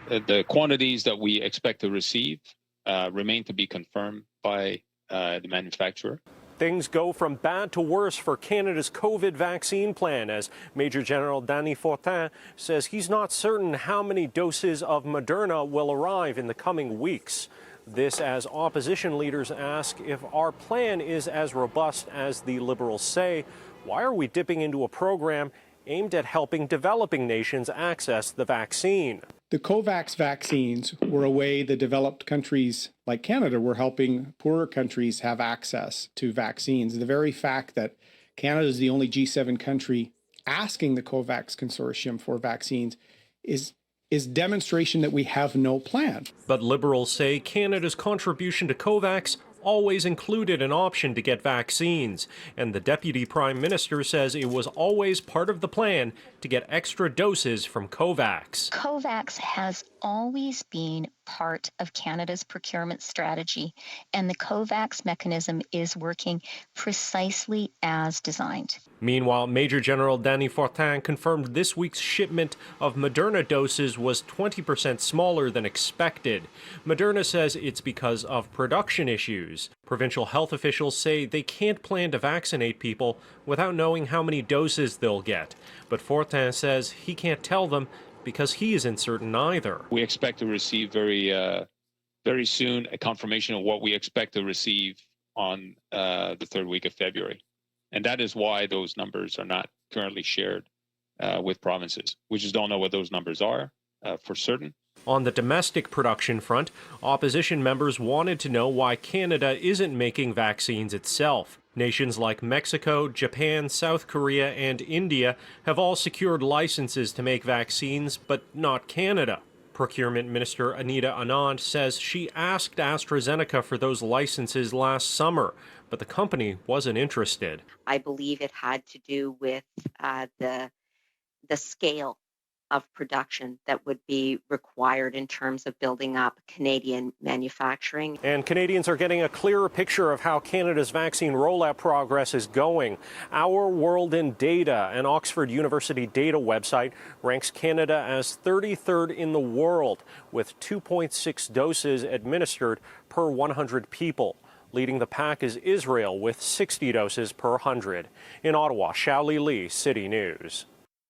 The quantities that we expect to receive remain to be confirmed by the manufacturer. Things go from bad to worse for Canada's COVID vaccine plan, as Major General Danny Fortin says he's not certain how many doses of Moderna will arrive in the coming weeks. This as opposition leaders ask, if our plan is as robust as the Liberals say, why are we dipping into a program aimed at helping developing nations access the vaccine? The COVAX vaccines were a way the developed countries like Canada were helping poorer countries have access to vaccines. The very fact that Canada is the only G7 country asking the COVAX consortium for vaccines is demonstration that we have no plan. But Liberals say Canada's contribution to COVAX always included an option to get vaccines, and the Deputy Prime Minister says it was always part of the plan to get extra doses from COVAX. COVAX has always been part of Canada's procurement strategy, and the COVAX mechanism is working precisely as designed. Meanwhile, Major General Danny Fortin confirmed this week's shipment of Moderna doses was 20% smaller than expected. Moderna says it's because of production issues. Provincial health officials say they can't plan to vaccinate people without knowing how many doses they'll get. But Fortin says he can't tell them because he isn't certain either. We expect to receive very soon a confirmation of what we expect to receive on the third week of February. And that is why those numbers are not currently shared with provinces. We just don't know what those numbers are for certain. On the domestic production front, opposition members wanted to know why Canada isn't making vaccines itself. Nations like Mexico, Japan, South Korea, and India have all secured licenses to make vaccines, but not Canada. Procurement Minister Anita Anand says she asked AstraZeneca for those licenses last summer, but the company wasn't interested. I believe it had to do with the scale of production that would be required in terms of building up Canadian manufacturing. And Canadians are getting a clearer picture of how Canada's vaccine rollout progress is going. Our World in Data, an Oxford University data website, ranks Canada as 33rd in the world, with 2.6 doses administered per 100 people. Leading the pack is Israel with 60 doses per 100. In Ottawa, Xiaoli Li, City News.